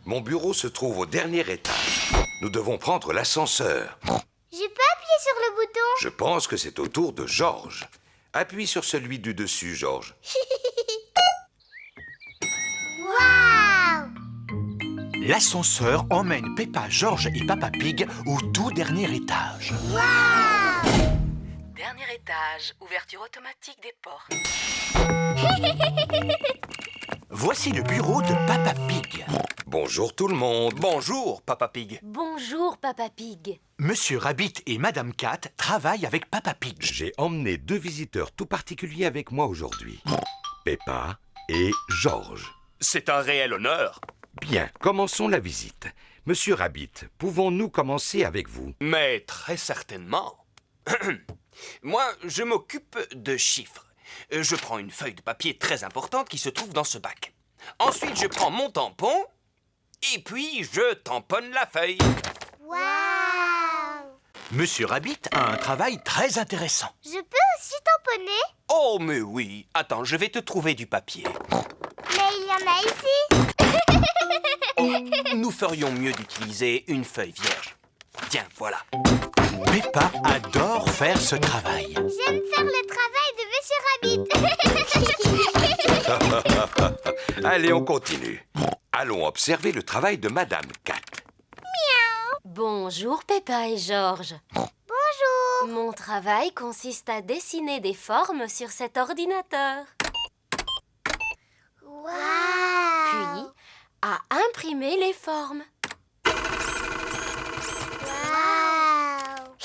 Mon bureau se trouve au dernier étage. Nous devons prendre l'ascenseur. J'ai pas appuyé sur le bouton. Je pense que c'est au tour de Georges. Appuie sur celui du dessus, Georges. Waouh! L'ascenseur emmène Peppa, Georges et Papa Pig au tout dernier étage. Waouh! Dernier étage, ouverture automatique des portes. Voici le bureau de Papa Pig. Bonjour tout le monde. Bonjour, Papa Pig. Bonjour, Papa Pig. Monsieur Rabbit et Madame Cat travaillent avec Papa Pig. J'ai emmené 2 visiteurs tout particuliers avec moi aujourd'hui. Peppa et Georges. C'est un réel honneur. Bien, commençons la visite. Monsieur Rabbit, pouvons-nous commencer avec vous? Mais très certainement. Moi, je m'occupe de chiffres. Je prends une feuille de papier très importante qui se trouve dans ce bac. Ensuite, je prends mon tampon et puis je tamponne la feuille. Waouh! Monsieur Rabbit a un travail très intéressant. Je peux aussi tamponner? Oh, mais oui. Attends, je vais te trouver du papier. Mais il y en a ici. Nous ferions mieux d'utiliser une feuille vierge. Tiens, voilà. Peppa adore faire ce travail. J'aime faire le travail de Monsieur Rabbit. Allez, on continue. Allons observer le travail de Madame Cat. Bonjour, Peppa et Georges. Bonjour. Mon travail consiste à dessiner des formes sur cet ordinateur, Waouh! puis à imprimer les formes. Waouh!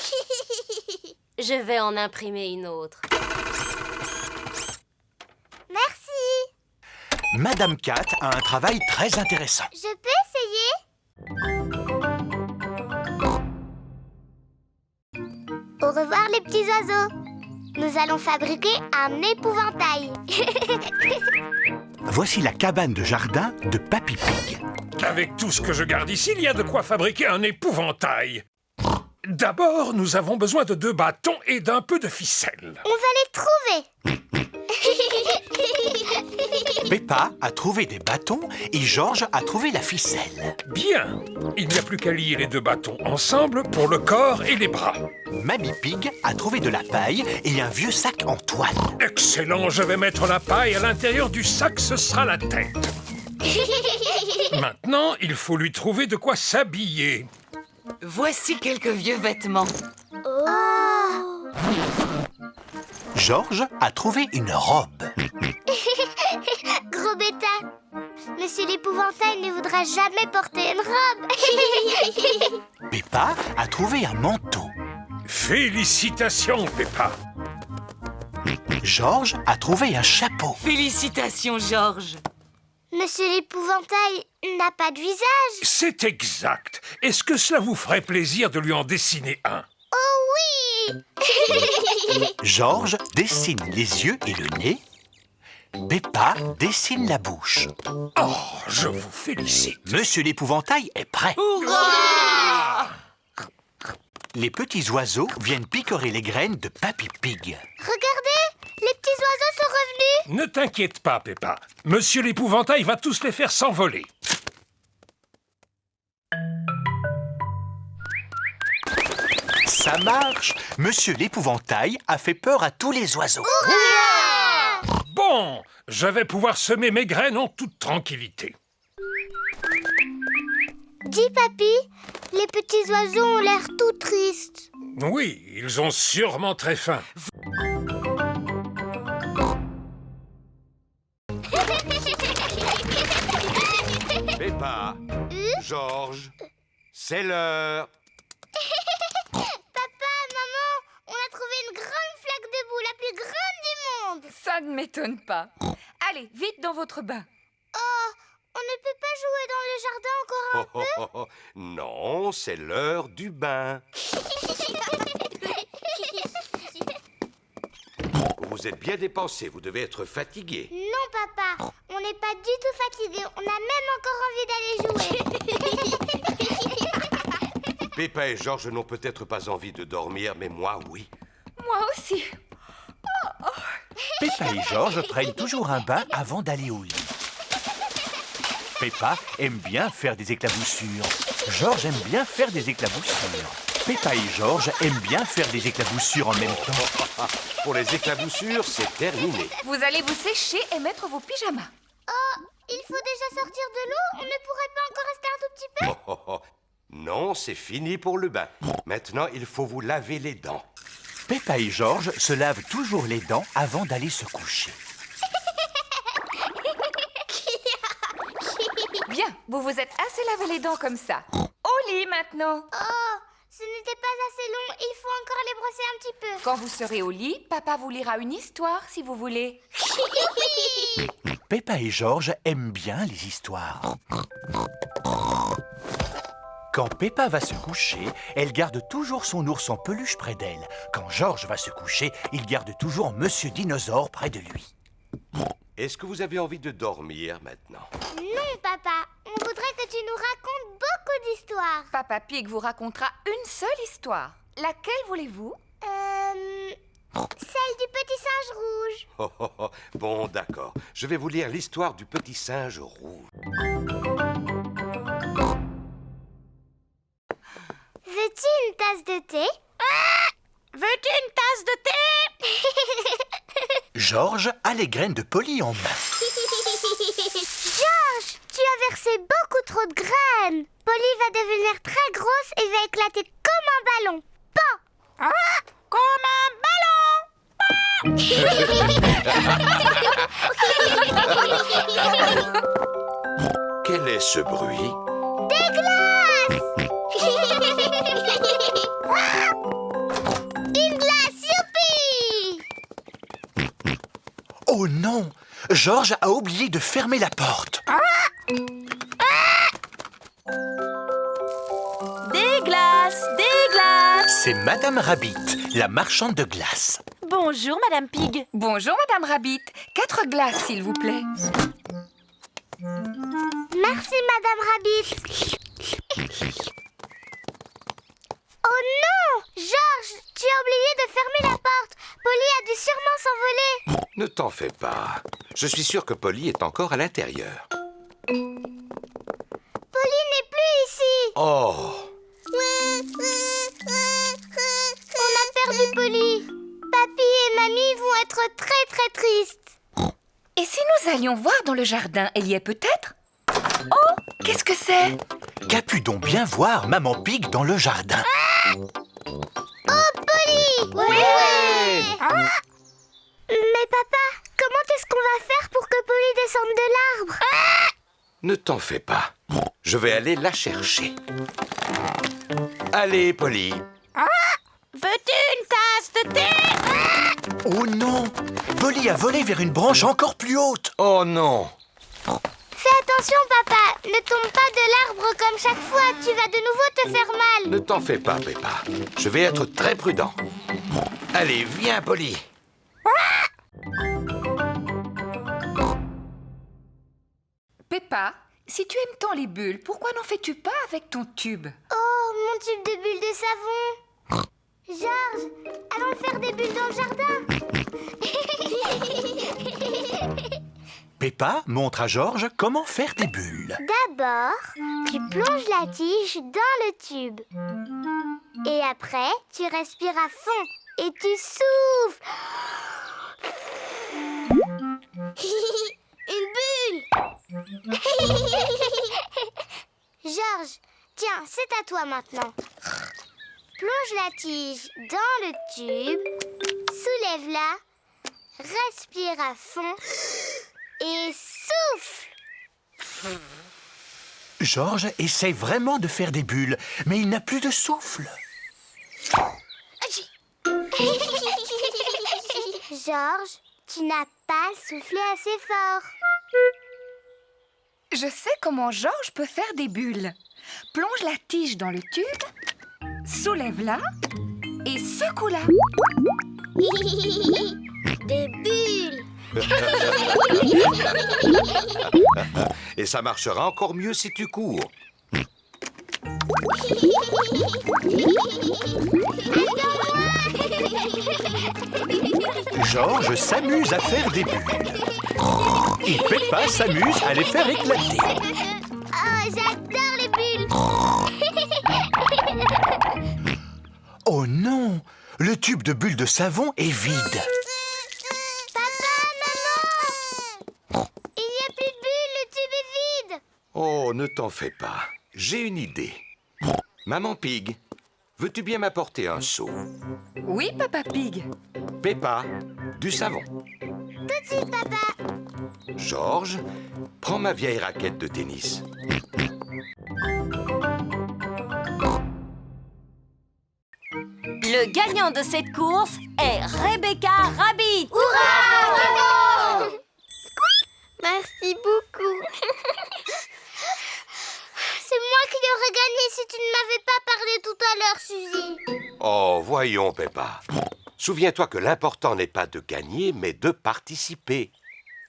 Je vais en imprimer une autre. Merci. Madame Cat a un travail très intéressant. Je peux essayer? Au revoir les petits oiseaux. Nous allons fabriquer un épouvantail. Voici la cabane de jardin de Papy Pig. Avec tout ce que je garde ici, il y a de quoi fabriquer un épouvantail. D'abord, nous avons besoin de 2 bâtons et d'un peu de ficelle. On va les trouver. Peppa a trouvé des bâtons et Georges a trouvé la ficelle. Bien, il n'y a plus qu'à lier les 2 bâtons ensemble pour le corps et les bras. Mamie Pig a trouvé de la paille et un vieux sac en toile. Excellent, je vais mettre la paille à l'intérieur du sac, ce sera la tête. Maintenant, il faut lui trouver de quoi s'habiller. Voici quelques vieux vêtements. Oh! Georges a trouvé une robe. Gros bêta. Monsieur l'épouvantail ne voudra jamais porter une robe. Peppa a trouvé un manteau. Félicitations, Peppa. Georges a trouvé un chapeau. Félicitations, Georges. Monsieur l'épouvantail n'a pas de visage. C'est exact. Est-ce que cela vous ferait plaisir de lui en dessiner un? Oh oui! Georges dessine les yeux et le nez. Peppa dessine la bouche. Oh, je vous félicite. Monsieur l'épouvantail est prêt. Les petits oiseaux viennent picorer les graines de Papy Pig. Regardez, les petits oiseaux sont revenus. Ne t'inquiète pas, Peppa. Monsieur l'épouvantail va tous les faire s'envoler. Ça marche. Monsieur l'épouvantail a fait peur à tous les oiseaux. Bon, je vais pouvoir semer mes graines en toute tranquillité. Dis, papy, les petits oiseaux ont l'air tout tristes. Oui, ils ont sûrement très faim. Peppa, Georges, c'est l'heure. Papa, maman, on a trouvé une grande flaque de boue, la plus grande du monde. Ça ne m'étonne pas. Allez, vite dans votre bain. Oh, on ne peut pas jouer dans le jardin encore un peu? Non, c'est l'heure du bain. Vous êtes bien dépensé, vous devez être fatigué. Non, papa, on n'est pas du tout fatigué. On a même encore envie d'aller jouer. Peppa et Georges n'ont peut-être pas envie de dormir, mais moi, oui. Moi aussi. Peppa et Georges prennent toujours un bain avant d'aller au lit. Peppa aime bien faire des éclaboussures. George aime bien faire des éclaboussures. Peppa et George aiment bien faire des éclaboussures en même temps. Pour les éclaboussures, c'est terminé. Vous allez vous sécher et mettre vos pyjamas. Oh, il faut déjà sortir de l'eau. On ne pourrait pas encore rester un tout petit peu? Oh, oh, oh. Non, c'est fini pour le bain. Maintenant, il faut vous laver les dents. Peppa et George se lavent toujours les dents avant d'aller se coucher. Bien, vous vous êtes assez lavé les dents comme ça. Au lit maintenant. Oh, ce n'était pas assez long. Il faut encore les brosser un petit peu. Quand vous serez au lit, papa vous lira une histoire si vous voulez. Peppa et George aiment bien les histoires. Quand Peppa va se coucher, elle garde toujours son ours en peluche près d'elle. Quand George va se coucher, il garde toujours Monsieur Dinosaure près de lui. Est-ce que vous avez envie de dormir maintenant? Non, papa. On voudrait que tu nous racontes beaucoup d'histoires. Papa Pig vous racontera une seule histoire. Laquelle voulez-vous? Celle du petit singe rouge. Oh, oh, oh. Bon, d'accord. Je vais vous lire l'histoire du petit singe rouge. Veux-tu une tasse de thé? Veux-tu une tasse de thé? George a les graines de Polly en main. George, tu as versé beaucoup trop de graines. Polly va devenir très grosse et va éclater comme un ballon. Pan! Comme un ballon! Quel est ce bruit? Des glaces! Une glace, youpi! Oh non! George a oublié de fermer la porte. Des glaces, des glaces. C'est Madame Rabbit, la marchande de glace. Bonjour, Madame Pig. Bonjour, Madame Rabbit. 4 glaces, s'il vous plaît. Merci, Madame Rabbit. Oh non! George, tu as oublié de fermer la porte. Polly a dû sûrement s'envoler. Ne t'en fais pas. Je suis sûr que Polly est encore à l'intérieur. Polly n'est plus ici. Oh! On a perdu Polly. Papy et Mamie vont être très très tristes. Et si nous allions voir dans le jardin, elle y est peut-être? Oh, qu'est-ce que c'est? Qu'a-pu donc bien voir Maman Pig dans le jardin? Oh, Polly! Oui! Mais papa, comment est-ce qu'on va faire pour que Polly descende de l'arbre? Ne t'en fais pas. Je vais aller la chercher. Allez, Polly. Veux-tu une tasse de thé? Oh non! Polly a volé vers une branche encore plus haute. Oh non! Fais attention, papa. Ne tombe pas de l'arbre comme chaque fois. Tu vas de nouveau te faire mal. Ne t'en fais pas, Peppa. Je vais être très prudent. Allez, viens, Polly. Peppa, si tu aimes tant les bulles, pourquoi n'en fais-tu pas avec ton tube? Oh, mon tube de bulles de savon. Georges, allons faire des bulles dans le jardin. Peppa montre à George comment faire des bulles. D'abord, tu plonges la tige dans le tube. Et après, tu respires à fond et tu souffles. Une bulle. Georges, tiens, c'est à toi maintenant. Plonge la tige dans le tube, soulève-la, respire à fond et souffle. George essaie vraiment de faire des bulles, mais il n'a plus de souffle. Georges, tu n'as pas soufflé assez fort. Je sais comment Georges peut faire des bulles. Plonge la tige dans le tube, soulève-la et secoue-la. Des bulles. Et ça marchera encore mieux si tu cours. George s'amuse à faire des bulles. Et Peppa s'amuse à les faire éclater. j'adore les bulles. Oh non! Le tube de bulles de savon est vide. Papa, maman, il n'y a plus de bulles, le tube est vide. Oh, ne t'en fais pas. J'ai une idée. Maman Pig, veux-tu bien m'apporter un seau? Oui, Papa Pig. Peppa, du savon. Tout de suite, papa. Georges, prends ma vieille raquette de tennis. Le gagnant de cette course est Rebecca Rabbit. Bravo! Merci beaucoup. C'est moi qui aurais gagné si tu ne m'avais pas parlé tout à l'heure, Suzy. Oh, voyons, Peppa. Souviens-toi que l'important n'est pas de gagner, mais de participer.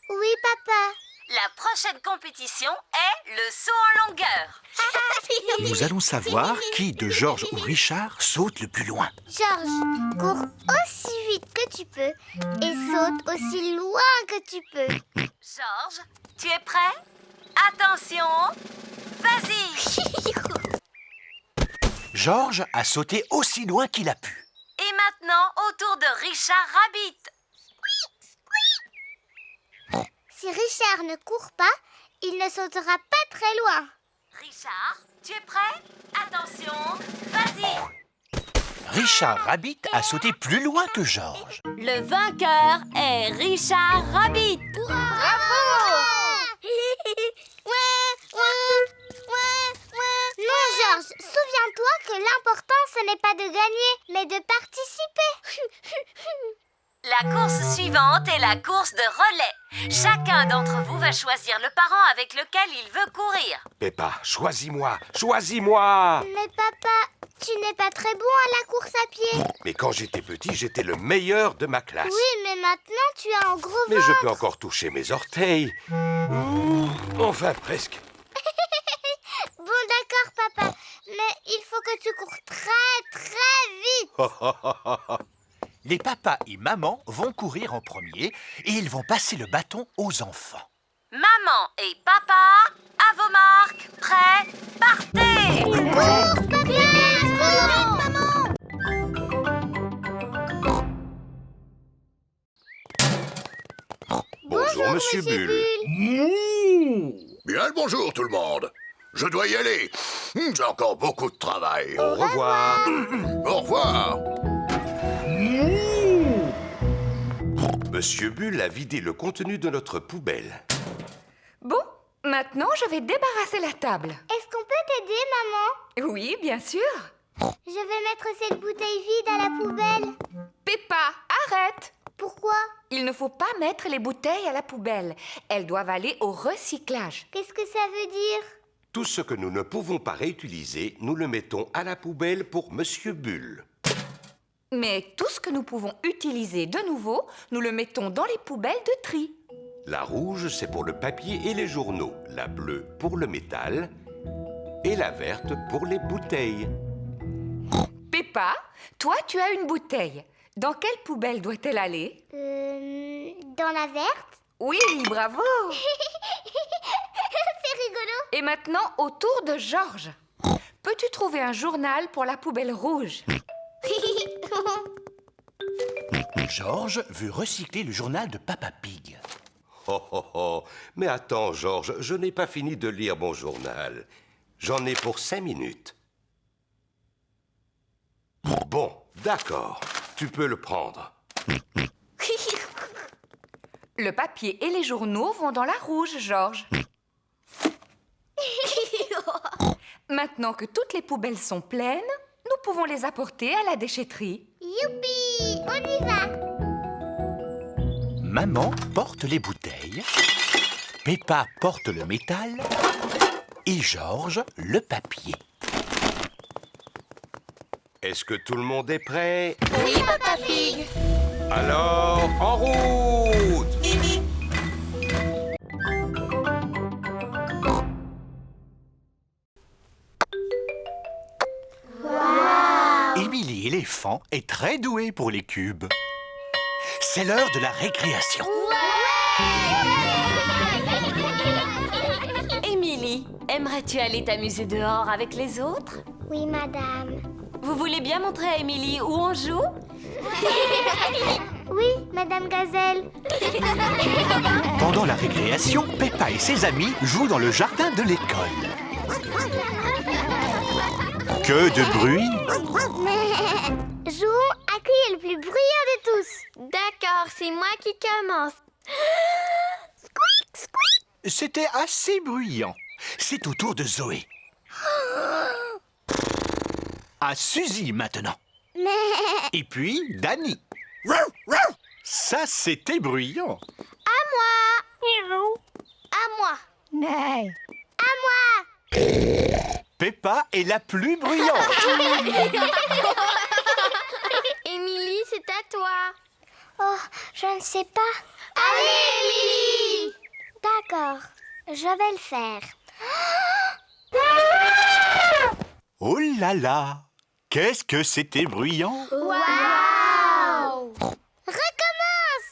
Oui, papa. La prochaine compétition est le saut en longueur. Nous allons savoir qui de Georges ou Richard saute le plus loin. Georges, cours aussi vite que tu peux et saute aussi loin que tu peux. Georges, tu es prêt? Attention, vas-y. Georges a sauté aussi loin qu'il a pu. Et maintenant, au tour de Richard Rabbit. Si Richard ne court pas, il ne sautera pas très loin. Richard, tu es prêt? Attention, vas-y. Richard Rabbit a sauté plus loin que Georges. Le vainqueur est Richard Rabbit. Non, Georges, souviens-toi que l'important, ce n'est pas de gagner, mais de participer. La course suivante est la course de relais. Chacun d'entre vous va choisir le parent avec lequel il veut courir. Peppa, choisis-moi, choisis-moi! Mais papa, tu n'es pas très bon à la course à pied. Mais quand j'étais petit, j'étais le meilleur de ma classe. Oui, mais maintenant, tu as un gros Mais ventre. je peux encore toucher mes orteils. Enfin, presque. Bon, d'accord, papa. Mais il faut que tu cours très, très vite. Les papas et maman vont courir en premier et ils vont passer le bâton aux enfants. Maman et papa, à vos marques, prêts, partez! Cours, papa, cours, maman. Bonjour, Monsieur Bulle. Bien le bonjour tout le monde. Je dois y aller. J'ai encore beaucoup de travail. Au revoir. Au revoir. Monsieur Bulle a vidé le contenu de notre poubelle. Bon, maintenant je vais débarrasser la table. Est-ce qu'on peut t'aider, maman? Oui, bien sûr. Je vais mettre cette bouteille vide à la poubelle. Peppa, arrête! Pourquoi? Il ne faut pas mettre les bouteilles à la poubelle. Elles doivent aller au recyclage. Qu'est-ce que ça veut dire? Tout ce que nous ne pouvons pas réutiliser, nous le mettons à la poubelle pour Monsieur Bulle. Mais tout ce que nous pouvons utiliser de nouveau, nous le mettons dans les poubelles de tri. La rouge, c'est pour le papier et les journaux. La bleue pour le métal. Et la verte pour les bouteilles. Peppa, toi tu as une bouteille. Dans quelle poubelle doit-elle aller? Dans la verte? Oui, bravo! C'est rigolo. Et maintenant, au tour de Georges. Peux-tu trouver un journal pour la poubelle rouge? Georges veut recycler le journal de Papa Pig. Oh, oh, oh. Mais attends, Georges, je n'ai pas fini de lire mon journal. J'en ai pour 5 minutes. Bon, d'accord. Tu peux le prendre. Le papier et les journaux vont dans la rouge, Georges. Maintenant que toutes les poubelles sont pleines, nous pouvons les apporter à la déchetterie. Youpi, on y va. Maman porte les bouteilles, Peppa porte le métal et Georges le papier. Est-ce que tout le monde est prêt? Oui, Papa Pig. Alors, en route! Émilie éléphant est très douée pour les cubes. C'est l'heure de la récréation. Émilie aimerais-tu aller t'amuser dehors avec les autres? Oui, madame. Vous voulez bien montrer à Émilie où on joue? Oui, madame Gazelle. Pendant la récréation, Peppa et ses amis jouent dans le jardin de l'école. Que de bruit! Jouons à qui est le plus bruyant de tous. D'accord, c'est moi qui commence. Squeak, squeak. C'était assez bruyant. C'est au tour de Zoé. À Suzy maintenant. Et puis Dani. Ça, c'était bruyant. À moi. Nej. À moi. Peppa est la plus bruyante. Émilie, c'est à toi. Oh, je ne sais pas. Allez, Émilie. D'accord, je vais le faire. Oh là là! Qu'est-ce que c'était bruyant! Waouh! Recommence.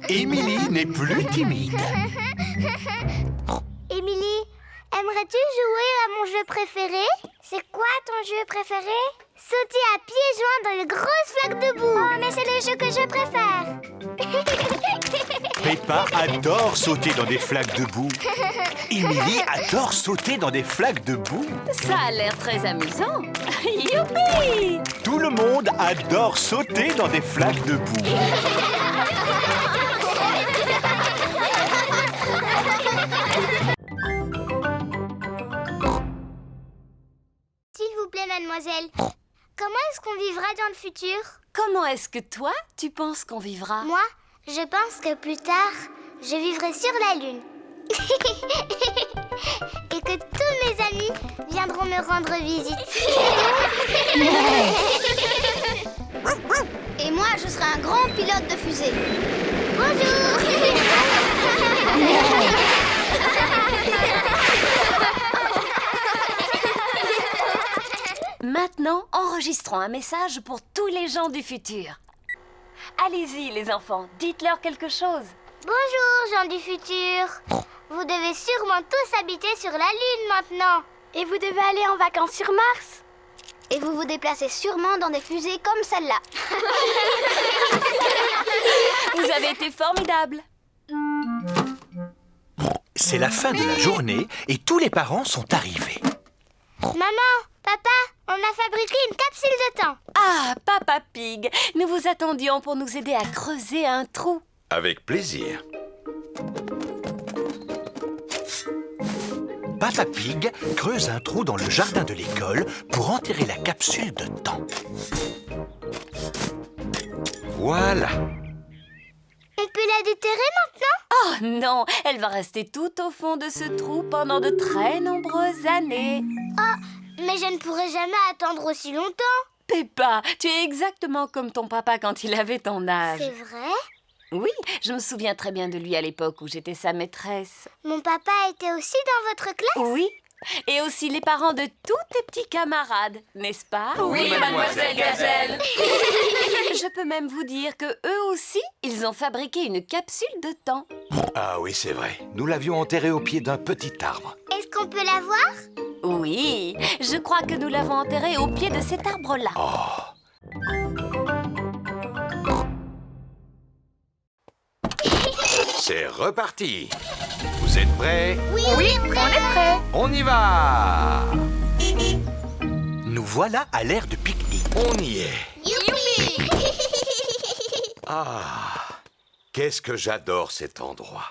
Émilie n'est plus timide. Émilie, aimerais-tu jouer à mon jeu préféré? C'est quoi ton jeu préféré? Sauter à pieds joints dans les grosses flaques de boue. Oh, mais c'est le jeu que je préfère. Peppa adore sauter dans des flaques de boue. Émilie adore sauter dans des flaques de boue. Ça a l'air très amusant. Youpi! Tout le monde adore sauter dans des flaques de boue. S'il vous plaît, mademoiselle, comment est-ce qu'on vivra dans le futur? Comment est-ce que toi, tu penses qu'on vivra? Moi, je pense que plus tard, je vivrai sur la Lune. Et que tous mes amis viendront me rendre visite. Et moi, je serai un grand pilote de fusée. Bonjour. Maintenant, enregistrons un message pour tous les gens du futur. Allez-y, les enfants, dites-leur quelque chose. Bonjour, gens du futur. Vous devez sûrement tous habiter sur la Lune maintenant. Et vous devez aller en vacances sur Mars. Et vous vous déplacez sûrement dans des fusées comme celle-là. Vous avez été formidables. C'est la fin de la journée et tous les parents sont arrivés. Maman, papa, on a fabriqué une capsule de temps. Ah, Papa Pig, nous vous attendions pour nous aider à creuser un trou. Avec plaisir. Papa Pig creuse un trou dans le jardin de l'école pour enterrer la capsule de temps. Voilà. On peut la déterrer maintenant? Oh non, elle va rester tout au fond de ce trou pendant de très nombreuses années. Oh, mais je ne pourrai jamais attendre aussi longtemps. Peppa, tu es exactement comme ton papa quand il avait ton âge. C'est vrai? Oui, je me souviens très bien de lui à l'époque où j'étais sa maîtresse. Mon papa était aussi dans votre classe? Oui, et aussi les parents de tous tes petits camarades, n'est-ce pas? Oui, mademoiselle Gazelle. Je peux même vous dire que eux aussi, ils ont fabriqué une capsule de temps. Ah oui, c'est vrai. Nous l'avions enterrée au pied d'un petit arbre. Est-ce qu'on peut la voir? Oui, je crois que nous l'avons enterrée au pied de cet arbre-là. Oh. C'est reparti. Vous êtes prêts? Oui, on est prêts. On y va. Nous voilà à l'ère de pique-nique. On y est. Youpi! Ah, qu'est-ce que j'adore cet endroit.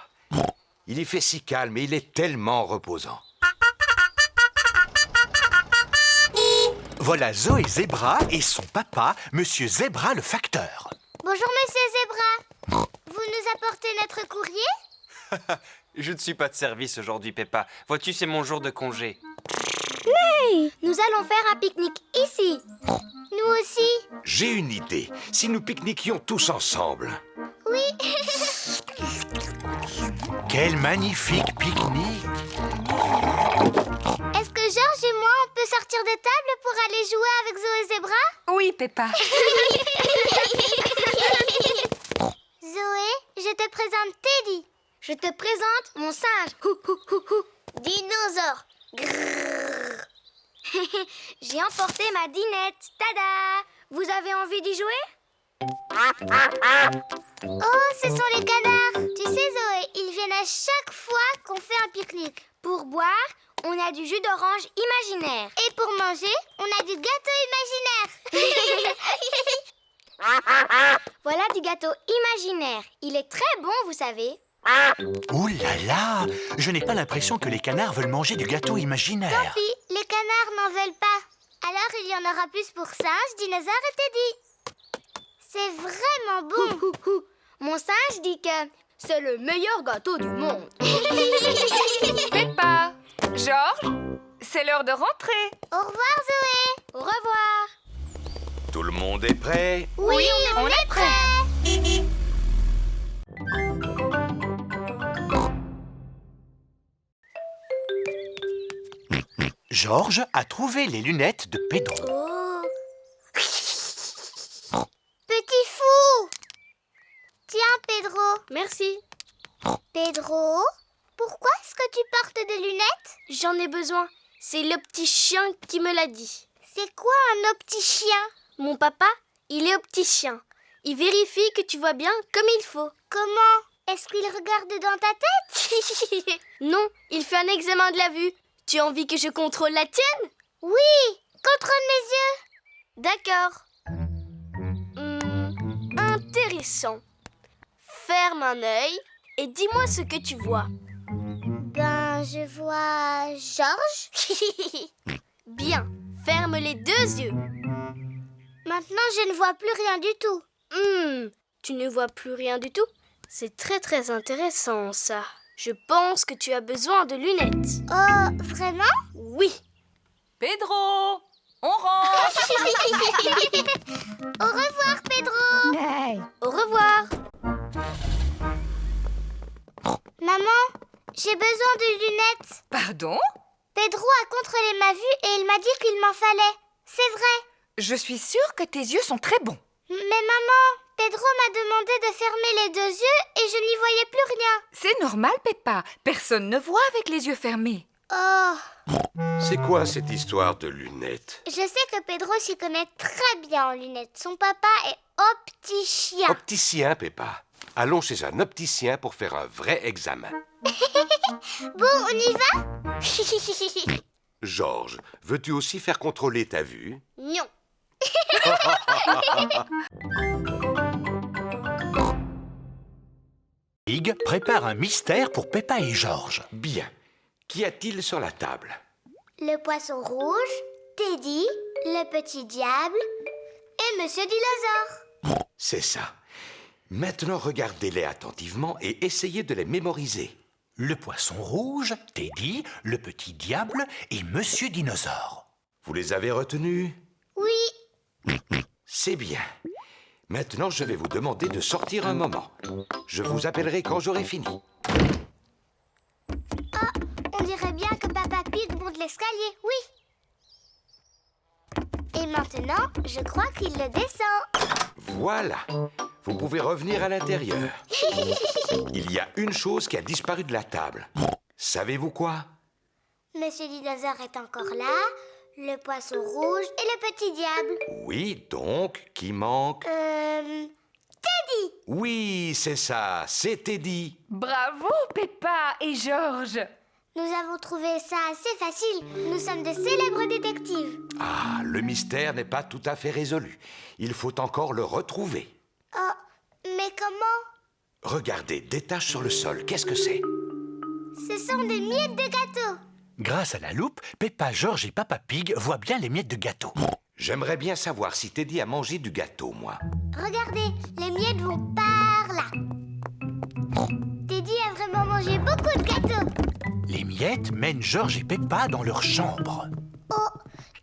Il y fait si calme et il est tellement reposant. Voilà Zoé Zébra et son papa, Monsieur Zébra le facteur. Bonjour, Monsieur Zébra. Vous nous apportez notre courrier? Je ne suis pas de service aujourd'hui, Peppa. Vois-tu, c'est mon jour de congé. Nous allons faire un pique-nique ici. Nous aussi. J'ai une idée. Si nous pique-niquions tous ensemble. Oui. Quel magnifique pique-nique! Est-ce que Georges et moi, on peut sortir de table pour aller jouer avec Zoé Zébra? Oui, Peppa. Zoé, Je te présente mon singe. Dinosaure. Grrr. J'ai emporté ma dinette. Tada! Vous avez envie d'y jouer? Oh, ce sont les canards. Tu sais, Zoé, ils viennent à chaque fois qu'on fait un pique-nique. Pour boire, on a du jus d'orange imaginaire. Et pour manger, on a du gâteau imaginaire. Voilà du gâteau imaginaire. Il est très bon, vous savez. Ouh là là! Je n'ai pas l'impression que les canards veulent manger du gâteau imaginaire. Tant pis, les canards n'en veulent pas. Alors il y en aura plus pour singe, dinosaure et Teddy. C'est vraiment bon. Mon singe dit que c'est le meilleur gâteau du monde. Peppa, Georges, c'est l'heure de rentrer. Au revoir Zoé. Au revoir. Tout le monde est prêt? Oui, on est prêt. Georges a trouvé les lunettes de Pedro. Oh. Petit fou. Tiens Pedro. Merci. Pedro, pourquoi est-ce que tu portes des lunettes? J'en ai besoin. C'est le petit chien qui me l'a dit. C'est quoi un opticien? Mon papa, il est opticien. Il vérifie que tu vois bien comme il faut. Comment? Est-ce qu'il regarde dans ta tête? Non, il fait un examen de la vue. Tu as envie que je contrôle la tienne? Oui, contrôle mes yeux. D'accord. Intéressant. Ferme un œil et dis-moi ce que tu vois. Ben, je vois Georges. Bien, ferme les deux yeux. Maintenant, je ne vois plus rien du tout. Tu ne vois plus rien du tout? C'est très très intéressant ça. Je pense que tu as besoin de lunettes. Oh, vraiment? Oui. Pedro, on rentre. Au revoir, Pedro. Au revoir. Maman, j'ai besoin de lunettes. Pardon? Pedro a contrôlé ma vue et il m'a dit qu'il m'en fallait. C'est vrai. Je suis sûre que tes yeux sont très bons. Mais maman, Pedro m'a demandé de fermer les deux yeux et je n'y voyais plus rien. C'est normal, Peppa. Personne ne voit avec les yeux fermés. Oh, C'est quoi cette histoire de lunettes? je sais que Pedro s'y connaît très bien en lunettes. Son papa est opticien. Opticien, Peppa. Allons chez un opticien pour faire un vrai examen. Bon, on y va? Georges, veux-tu aussi faire contrôler ta vue? Non. Pig prépare un mystère pour Peppa et Georges. Bien. Qu'y a-t-il sur la table? Le poisson rouge, Teddy, le petit diable et Monsieur Dinosaure. C'est ça. Maintenant, regardez-les attentivement et essayez de les mémoriser. Le poisson rouge, Teddy, le petit diable et Monsieur Dinosaure. Vous les avez retenus? Oui. C'est bien. Maintenant, je vais vous demander de sortir un moment. Je vous appellerai quand j'aurai fini. On dirait bien que Papa Pig monte l'escalier, oui. Et maintenant, je crois qu'il le descend. Voilà. Vous pouvez revenir à l'intérieur. Il y a une chose qui a disparu de la table. Savez-vous quoi? Monsieur Dinosaure est encore là, le poisson rouge et le petit diable. Oui, donc, qui manque? Teddy! Oui, c'est ça, c'est Teddy. Bravo, Peppa et Georges. Nous avons trouvé ça assez facile. Nous sommes de célèbres détectives. Ah, le mystère n'est pas tout à fait résolu. Il faut encore le retrouver. Oh, mais comment? Regardez, des taches sur le sol, qu'est-ce que c'est? Ce sont des miettes de gâteau. Grâce à la loupe, Peppa, Georges et Papa Pig voient bien les miettes de gâteau. J'aimerais bien savoir si Teddy a mangé du gâteau, moi. Regardez, les miettes vont par là. Teddy a vraiment mangé beaucoup de gâteaux. Les miettes mènent Georges et Peppa dans leur chambre. Oh,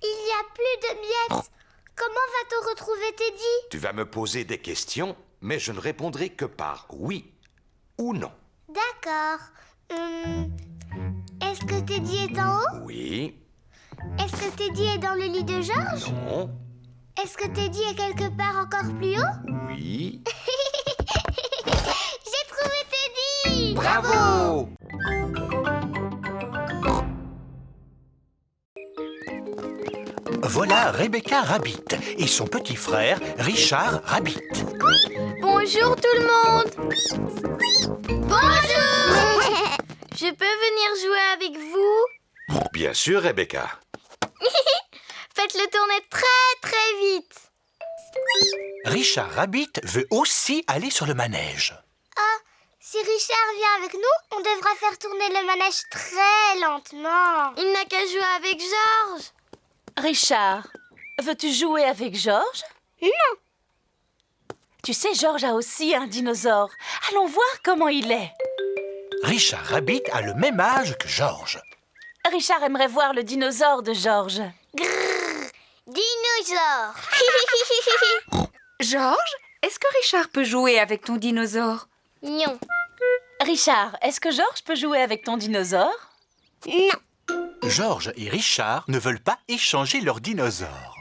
il n'y a plus de miettes. Comment va-t-on retrouver Teddy? Tu vas me poser des questions, mais je ne répondrai que par oui ou non. D'accord. Est-ce que Teddy est en haut? Oui, Est-ce que Teddy est dans le lit de Georges? non, Est-ce que Teddy est quelque part encore plus haut? oui. J'ai trouvé Teddy! Bravo! à Rebecca Rabbit et son petit frère Richard Rabbit. Bonjour tout le monde. Bonjour. Je peux venir jouer avec vous? Bien sûr, Rebecca. Faites-le tourner très très vite. Richard Rabbit veut aussi aller sur le manège. Si Richard vient avec nous, on devra faire tourner le manège très lentement. Il n'a qu'à jouer avec Georges. Richard, veux-tu jouer avec Georges? Non. Tu sais, Georges a aussi un dinosaure. Allons voir comment il est. Richard Rabbit a le même âge que Georges. Richard aimerait voir le dinosaure de Georges. Grrr, dinosaure. Georges, est-ce que Richard peut jouer avec ton dinosaure? Non. Richard, est-ce que Georges peut jouer avec ton dinosaure? Non. Georges et Richard ne veulent pas échanger leurs dinosaures.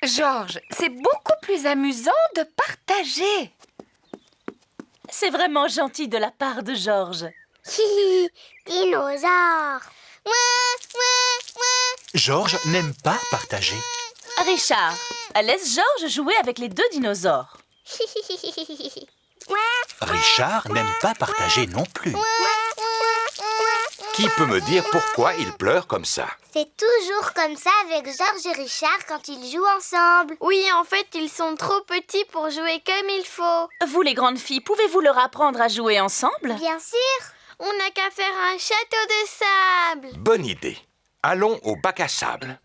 Georges, c'est beaucoup plus amusant de partager. C'est vraiment gentil de la part de Georges. Dinosaure. Georges n'aime pas partager. Richard, laisse Georges jouer avec les deux dinosaures. Richard n'aime pas partager non plus. Qui peut me dire pourquoi il pleure comme ça? C'est toujours comme ça avec Georges et Richard quand ils jouent ensemble. Oui, en fait, ils sont trop petits pour jouer comme il faut. Vous, les grandes filles, pouvez-vous leur apprendre à jouer ensemble? Bien sûr. On n'a qu'à faire un château de sable. Bonne idée. Allons au bac à sable.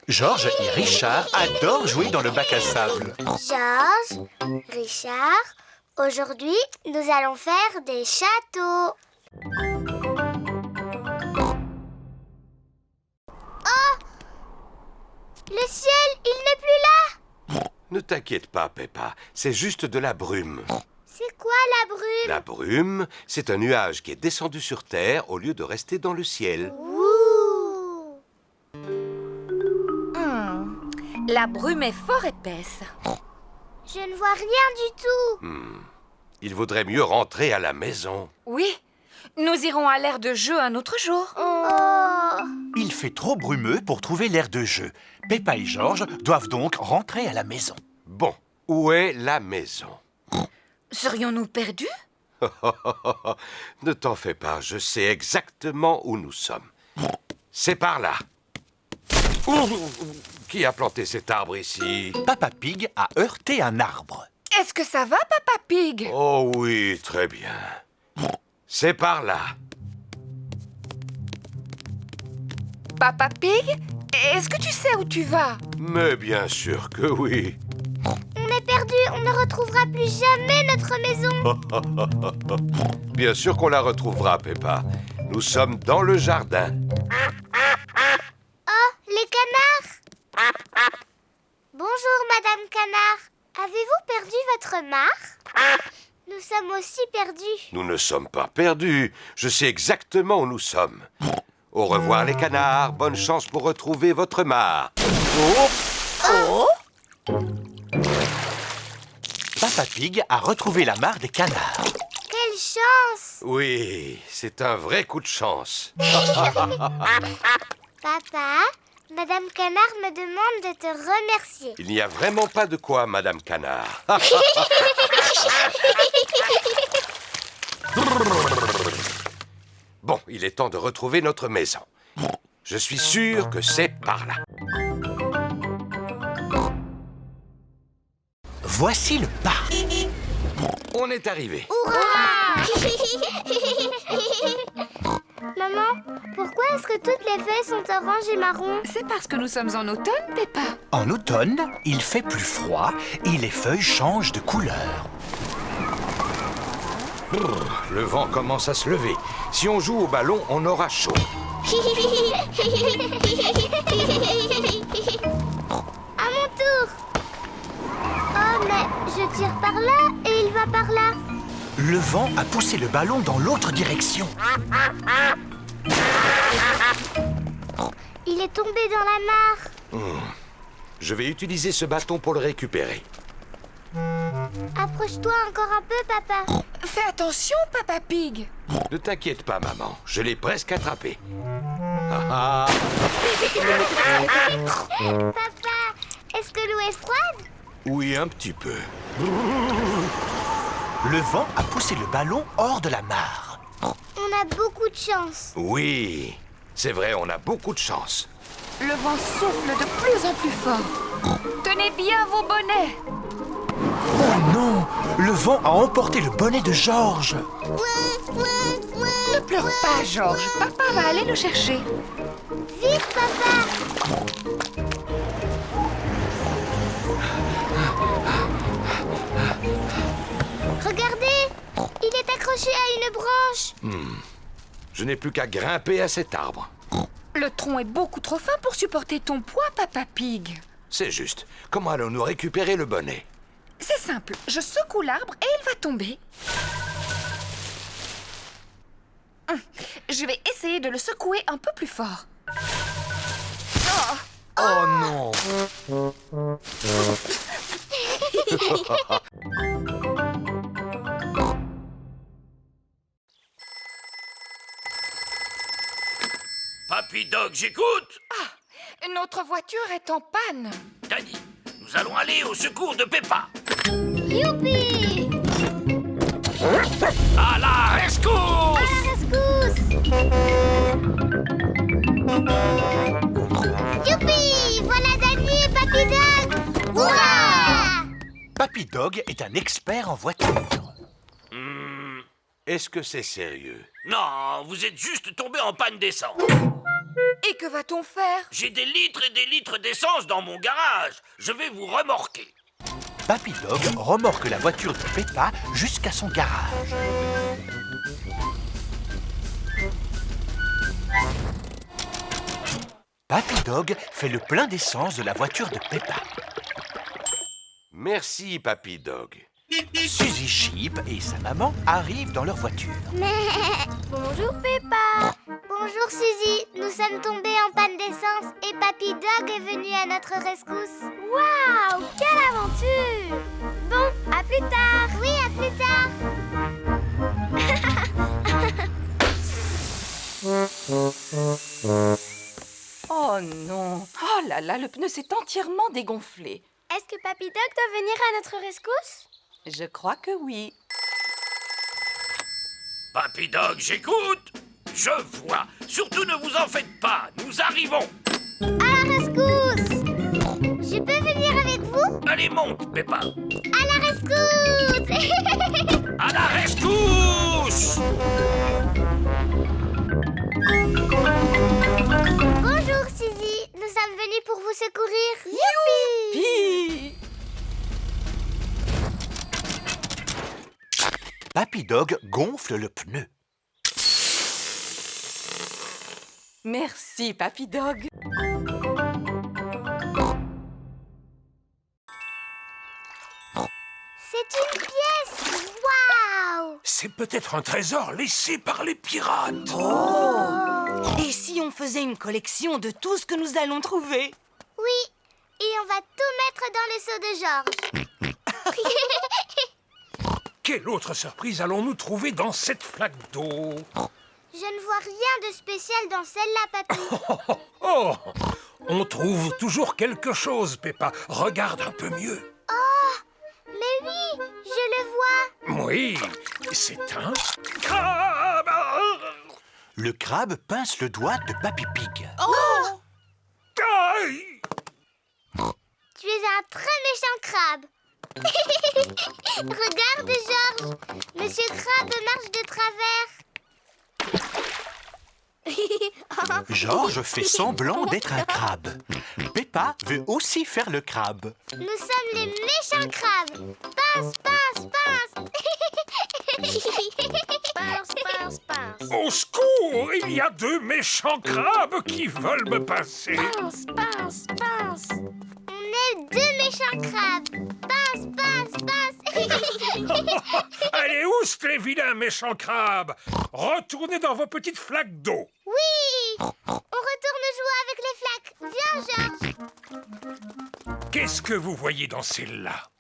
Georges et Richard adorent jouer dans le bac à sable. Georges, Richard, aujourd'hui, nous allons faire des châteaux. Oh! Le ciel, il n'est plus là! Ne t'inquiète pas, Peppa. C'est juste de la brume. C'est quoi la brume? La brume, c'est un nuage qui est descendu sur Terre au lieu de rester dans le ciel. Ouh! La brume est fort épaisse. Je ne vois rien du tout. Il vaudrait mieux rentrer à la maison. Oui, nous irons à l'aire de jeu un autre jour. Oh! Il fait trop brumeux pour trouver l'aire de jeu. Peppa et Georges doivent donc rentrer à la maison. Bon, où est la maison? Serions-nous perdus? Ne t'en fais pas, je sais exactement où nous sommes. C'est par là. Qui a planté cet arbre ici? Papa Pig a heurté un arbre. Est-ce que ça va, Papa Pig? Oh oui, très bien. C'est par là. Papa Pig, est-ce que tu sais où tu vas? Mais bien sûr que oui. On est perdu, on ne retrouvera plus jamais notre maison. Bien sûr qu'on la retrouvera, Peppa. Nous sommes dans le jardin. Oh, les canards! Bonjour, Madame Canard. Avez-vous perdu votre mare? Nous sommes aussi perdus. Nous ne sommes pas perdus. Je sais exactement où nous sommes. Au revoir, les canards. Bonne chance pour retrouver votre mare. Oh! Papa Pig a retrouvé la mare des canards. Quelle chance! Oui, c'est un vrai coup de chance. Papa, Madame Canard me demande de te remercier. Il n'y a vraiment pas de quoi, Madame Canard. Bon, il est temps de retrouver notre maison. Je suis sûr que c'est par là. Voici le parc. On est arrivé. Maman, pourquoi est-ce que toutes les feuilles sont oranges et marron? C'est parce que nous sommes en automne, Peppa. En automne, il fait plus froid et les feuilles changent de couleur. Le vent commence à se lever. Si on joue au ballon, on aura chaud. À mon tour. Oh, mais je tire par là et il va par là. Le vent a poussé le ballon dans l'autre direction. Il est tombé dans la mare. Je vais utiliser ce bâton pour le récupérer. Approche-toi encore un peu, papa. Fais attention, Papa Pig. Ne t'inquiète pas, maman. Je l'ai presque attrapé. Ah, Papa, est-ce que l'eau est froide? oui, un petit peu. Le vent a poussé le ballon hors de la mare. On a beaucoup de chance. Oui, c'est vrai, on a beaucoup de chance. Le vent souffle de plus en plus fort. Tenez bien vos bonnets. Oh non! Le vent a emporté le bonnet de Georges. Ne pleure pas, Georges. Papa va aller le chercher. Vite, papa! Regardez! Il est accroché à une branche. Je n'ai plus qu'à grimper à cet arbre. Le tronc est beaucoup trop fin pour supporter ton poids, Papa Pig. C'est juste. Comment allons-nous récupérer le bonnet? C'est simple. Je secoue l'arbre et il va tomber. Je vais essayer de le secouer un peu plus fort. Oh non! Papy Dog, j'écoute. Notre voiture est en panne. Danny, nous allons aller au secours de Peppa. Youpi! À la rescousse! À la rescousse! Youpi! Voilà Danny et Papy Dog! Hurrah! Papy Dog est un expert en voiture. Est-ce que c'est sérieux? Non, vous êtes juste tombé en panne d'essence. Et que va-t-on faire? J'ai des litres et des litres d'essence dans mon garage. Je vais vous remorquer. Papy Dog remorque la voiture de Peppa jusqu'à son garage. Papy Dog fait le plein d'essence de la voiture de Peppa. Merci, Papy Dog. Suzy Sheep et sa maman arrivent dans leur voiture. Bonjour Peppa! Bonjour Suzy, nous sommes tombés en panne d'essence et Papy Dog est venu à notre rescousse. Waouh! Quelle aventure! Bon, à plus tard! Oui, à plus tard! Oh non! Oh là là, le pneu s'est entièrement dégonflé. Est-ce que Papy Dog doit venir à notre rescousse? Je crois que oui. Papy Dog, j'écoute. Je vois. Surtout ne vous en faites pas. Nous arrivons. À la rescousse! Je peux venir avec vous? Allez, monte, Peppa. À la rescousse! À la rescousse! Bonjour Suzy, nous sommes venus pour vous secourir. Youpi! Hi! Papy Dog gonfle le pneu. Merci, Papy Dog. C'est une pièce! Waouh! C'est peut-être un trésor laissé par les pirates. Et si on faisait une collection de tout ce que nous allons trouver? Oui, et on va tout mettre dans le seau de Georges. Quelle autre surprise allons-nous trouver dans cette flaque d'eau? Je ne vois rien de spécial dans celle-là, papy. Oh! On trouve toujours quelque chose, Peppa. Regarde un peu mieux. Mais oui, je le vois. Oui, c'est un crabe. Le crabe pince le doigt de Papy Pig. Aïe! Tu es un très méchant crabe. Regarde, Georges. Monsieur Crabe marche de travers. Georges fait semblant d'être un crabe. Peppa veut aussi faire le crabe. Nous sommes les méchants crabes. Pince, pince, pince. Pince, pince, pince. Au secours! Il y a deux méchants crabes qui veulent me passer. Pince, pince, pince. On est deux méchants crabes. Pince, pince, pince. Allez, oust les vilains méchants crabes! Retournez dans vos petites flaques d'eau. Oui! On retourne jouer avec les flaques. Viens, Georges. Qu'est-ce que vous voyez dans celle-là?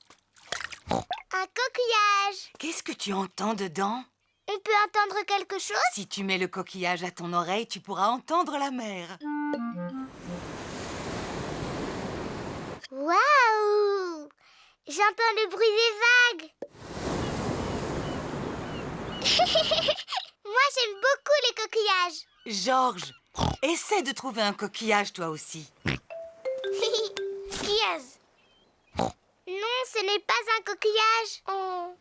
Un coquillage. Qu'est-ce que tu entends dedans? On peut entendre quelque chose? Si tu mets le coquillage à ton oreille, tu pourras entendre la mer. Waouh! J'entends le bruit des vagues. Moi, j'aime beaucoup les coquillages. Georges, essaie de trouver un coquillage toi aussi. Coquillage. Non, ce n'est pas un coquillage. Oh.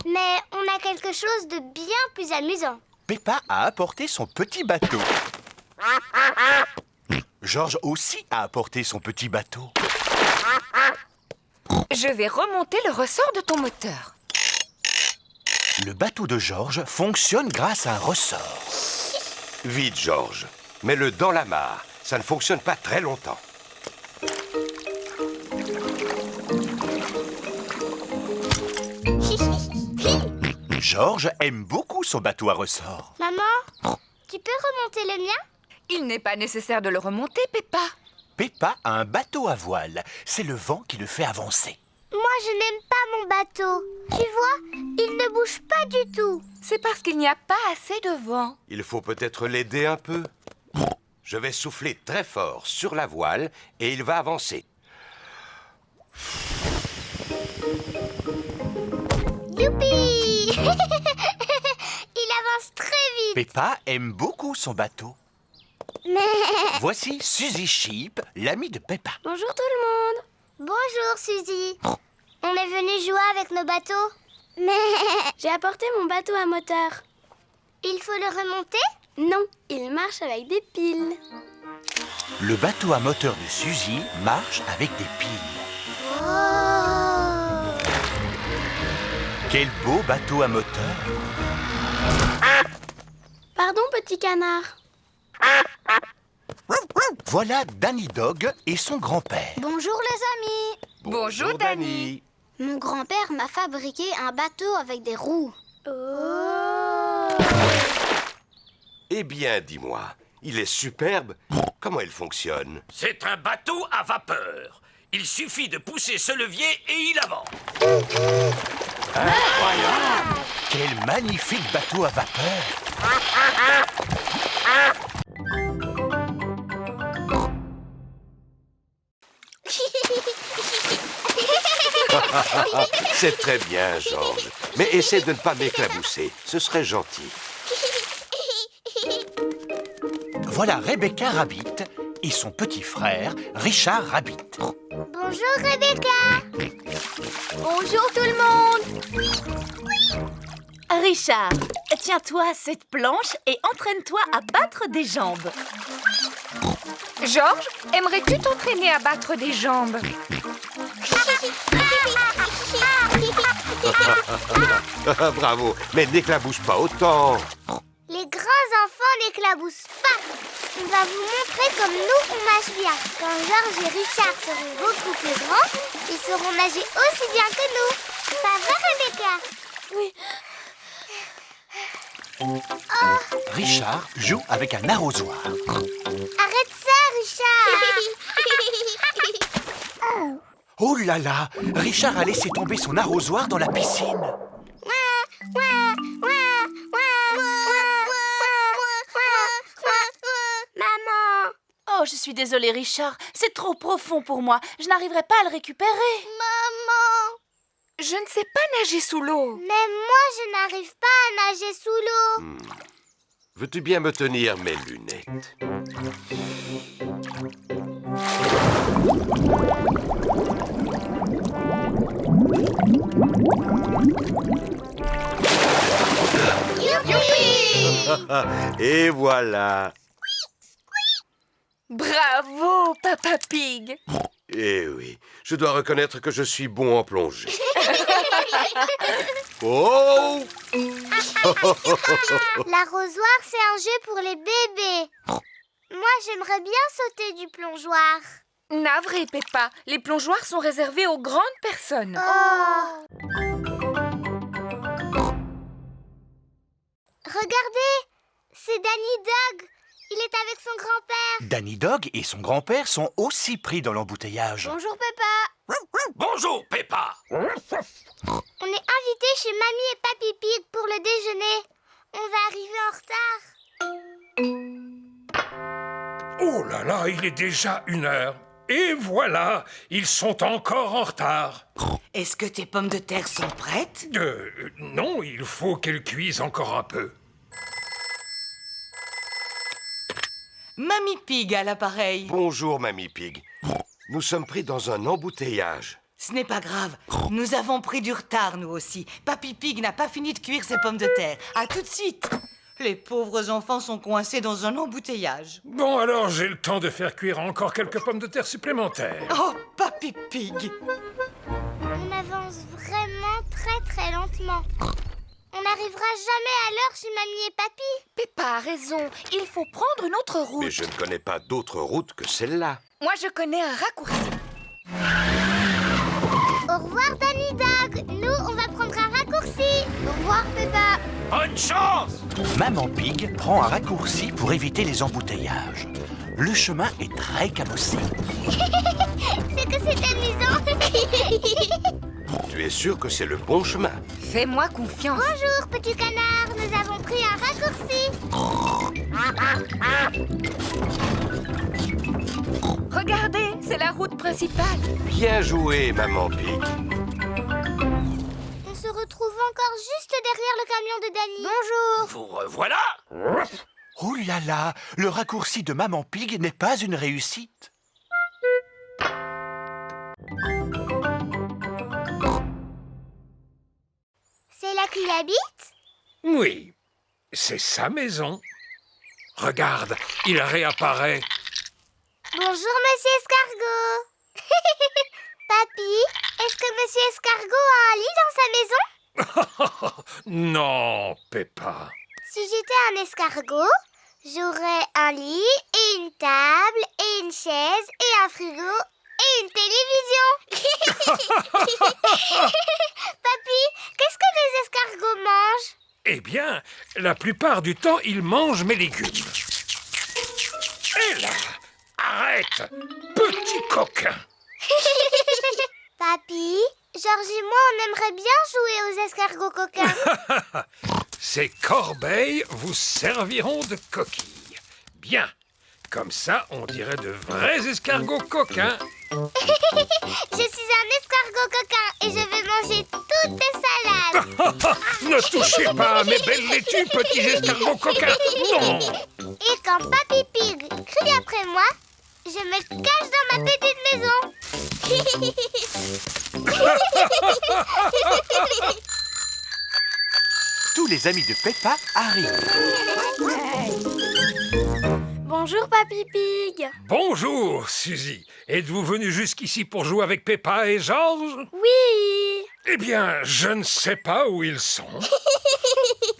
Mais on a quelque chose de bien plus amusant. Peppa a apporté son petit bateau. Georges aussi a apporté son petit bateau. Je vais remonter le ressort de ton moteur. Le bateau de Georges fonctionne grâce à un ressort. Vite, Georges. Mets-le dans la mare. Ça ne fonctionne pas très longtemps. Georges aime beaucoup son bateau à ressort. Maman, tu peux remonter le mien? Il n'est pas nécessaire de le remonter, Peppa. Peppa a un bateau à voile. C'est le vent qui le fait avancer. Moi, je n'aime pas mon bateau. Tu vois, il ne bouge pas du tout. C'est parce qu'il n'y a pas assez de vent. Il faut peut-être l'aider un peu. Je vais souffler très fort sur la voile et il va avancer. Youpi! Il avance très vite. Peppa aime beaucoup son bateau. Mais... Voici Suzy Sheep, l'amie de Peppa. Bonjour tout le monde. Bonjour Suzy. On est venu jouer avec nos bateaux. Mais... J'ai apporté mon bateau à moteur. Il faut le remonter? Non, il marche avec des piles. Le bateau à moteur de Suzy marche avec des piles. Oh! Quel beau bateau à moteur! Pardon, petit canard. Voilà Danny Dog et son grand-père. Bonjour les amis. Bonjour, Danny. Mon grand-père m'a fabriqué un bateau avec des roues. Oh! Eh bien, dis-moi, il est superbe. Comment il fonctionne? C'est un bateau à vapeur. Il suffit de pousser ce levier et il avance. Incroyable! Quel magnifique bateau à vapeur! C'est très bien, Georges. Mais essaie de ne pas m'éclabousser. Ce serait gentil. Voilà Rebecca Rabbit et son petit frère Richard Rabbit. Bonjour Rebecca. Bonjour tout le monde. Richard, tiens-toi à cette planche et entraîne-toi à battre des jambes. Georges, aimerais-tu t'entraîner à battre des jambes? Bravo, mais n'éclabousse pas autant. Les grands enfants n'éclaboussent pas. On va vous montrer comme nous on nage bien. Quand Georges et Richard seront beaucoup plus grands, ils sauront nager aussi bien que nous. Ça va, Rebecca? Oui. Richard joue avec un arrosoir. Arrête ça, Richard. Oh là là! Richard a laissé tomber son arrosoir dans la piscine. Maman. Oh, je suis désolée, Richard. C'est trop profond pour moi. Je n'arriverai pas à le récupérer. Maman. Je ne sais pas nager sous l'eau. Mais moi, je n'arrive pas à nager sous l'eau. Veux-tu bien me tenir mes lunettes? Et voilà. Bravo, Papa Pig. Eh oui, je dois reconnaître que je suis bon en plongée. Oh! L'arrosoir, c'est un jeu pour les bébés. Moi, j'aimerais bien sauter du plongeoir. Navré, Peppa. Les plongeoirs sont réservés aux grandes personnes. Oh! Regardez, c'est Danny Dog. Il est avec son grand-père. Danny Dog et son grand-père sont aussi pris dans l'embouteillage. Bonjour, Peppa. Bonjour, Peppa. On est invités chez Mamie et Papy Pig pour le déjeuner. On va arriver en retard. Oh là là, il est déjà 1h. Et voilà, ils sont encore en retard. Est-ce que tes pommes de terre sont prêtes? Non, il faut qu'elles cuisent encore un peu. Mamie Pig à l'appareil. Bonjour, Mamie Pig. Nous sommes pris dans un embouteillage. Ce n'est pas grave. Nous avons pris du retard, nous aussi. Papy Pig n'a pas fini de cuire ses pommes de terre. À tout de suite. Les pauvres enfants sont coincés dans un embouteillage. Bon, alors j'ai le temps de faire cuire encore quelques pommes de terre supplémentaires. Oh, Papy Pig! On avance vraiment très lentement. On n'arrivera jamais à l'heure chez Mamie et Papy. Peppa a raison. Il faut prendre une autre route. Mais je ne connais pas d'autre route que celle-là. Moi, je connais un raccourci. Au revoir, Danny Dog. Nous, on va prendre un raccourci. Au revoir, Peppa. Bonne chance. Maman Pig prend un raccourci pour éviter les embouteillages. Le chemin est très cabossé. C'est que c'est amusant. Tu es sûr que c'est le bon chemin? Fais-moi confiance. Bonjour, petit canard. Nous avons pris un raccourci. Regardez, c'est la route principale. Bien joué, Maman Pig. On se retrouve encore juste derrière le camion de Danny. Bonjour. Vous revoilà. Oh là là, le raccourci de Maman Pig n'est pas une réussite. C'est là qu'il habite? Oui, c'est sa maison. Regarde, il réapparaît. Bonjour, Monsieur Escargot. Papy, est-ce que Monsieur Escargot a un lit dans sa maison? Non, Peppa. Si j'étais un escargot, j'aurais un lit et une table et une chaise et un frigo et une télévision. Papy, qu'est-ce que les escargots mangent? Eh bien, la plupart du temps, ils mangent mes légumes. Et là, arrête, petit coquin. Papy, Georges et moi, on aimerait bien jouer aux escargots coquins. Ces corbeilles vous serviront de coquilles. Bien, comme ça, on dirait de vrais escargots coquins. Je suis un escargot coquin et je vais manger toutes tes salades. Ne touchez pas à mes belles laitues, petits escargots coquins. Non. Et quand Papy Pig crie après moi, je me cache dans ma petite maison. Tous les amis de Peppa arrivent. Bonjour, Papy Pig. Bonjour, Suzy. Êtes-vous venu jusqu'ici pour jouer avec Peppa et Georges? Oui. Eh bien, je ne sais pas où ils sont.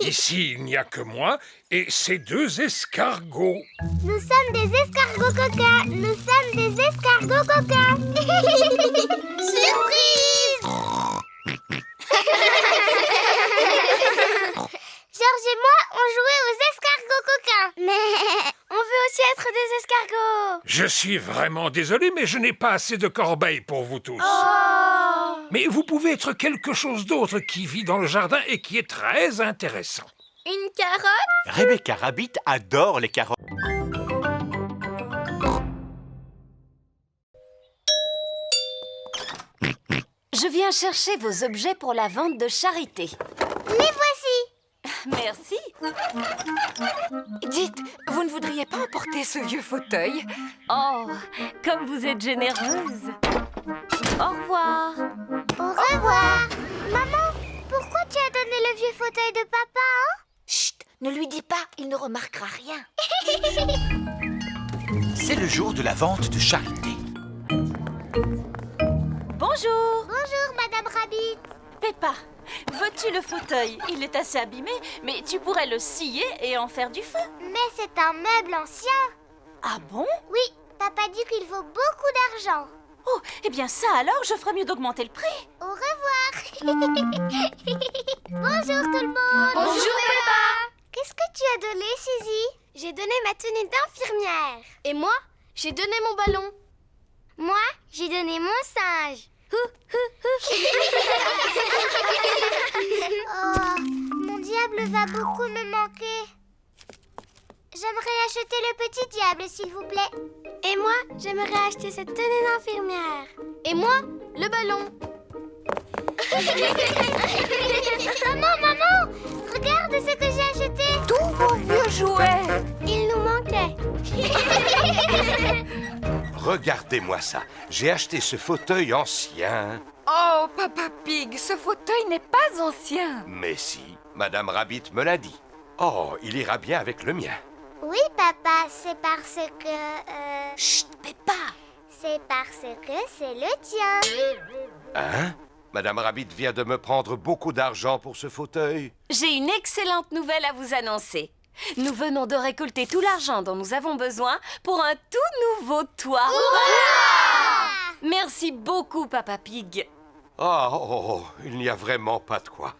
Ici, il n'y a que moi et ces deux escargots. Nous sommes des escargots coquins. Nous sommes des escargots coquins. Surprise! Georges et moi, on jouait aux escargots coquins. Mais on veut aussi être des escargots. Je suis vraiment désolé, mais je n'ai pas assez de corbeilles pour vous tous. Oh! Mais vous pouvez être quelque chose d'autre qui vit dans le jardin et qui est très intéressant. Une carotte? Rebecca Rabbit adore les carottes. Je viens chercher vos objets pour la vente de charité. Les voici. Merci. Dites, vous ne voudriez pas emporter ce vieux fauteuil? Oh, comme vous êtes généreuse. Au revoir. Au revoir. Maman, pourquoi tu as donné le vieux fauteuil de papa, hein? Chut, ne lui dis pas, il ne remarquera rien. C'est le jour de la vente de charité. Bonjour. Bonjour, Madame Rabbit. Peppa, veux-tu le fauteuil? Il est assez abîmé, mais tu pourrais le scier et en faire du feu. Mais c'est un meuble ancien. Ah bon? Oui, papa dit qu'il vaut beaucoup d'argent. Oh, eh bien ça alors, je ferais mieux d'augmenter le prix. Au revoir. Bonjour tout le monde. Bonjour, Peppa. Qu'est-ce que tu as donné, Suzy? J'ai donné ma tenue d'infirmière. Et moi, j'ai donné mon ballon. Moi, j'ai donné mon singe. Oh, mon diable va beaucoup me manquer. J'aimerais acheter le petit diable, s'il vous plaît. Et moi, j'aimerais acheter cette tenue d'infirmière. Et moi, le ballon. Maman, regarde ce que j'ai acheté. Tous vos vieux jouets. Il nous manquait. Regardez-moi ça. J'ai acheté ce fauteuil ancien. Oh, Papa Pig, ce fauteuil n'est pas ancien. Mais si, Madame Rabbit me l'a dit. Oh, il ira bien avec le mien. Oui, papa, c'est parce que... Chut, Peppa! C'est parce que c'est le tien. Hein? Madame Rabbit vient de me prendre beaucoup d'argent pour ce fauteuil. J'ai une excellente nouvelle à vous annoncer. Nous venons de récolter tout l'argent dont nous avons besoin pour un tout nouveau toit. Merci beaucoup, Papa Pig. Oh, il n'y a vraiment pas de quoi.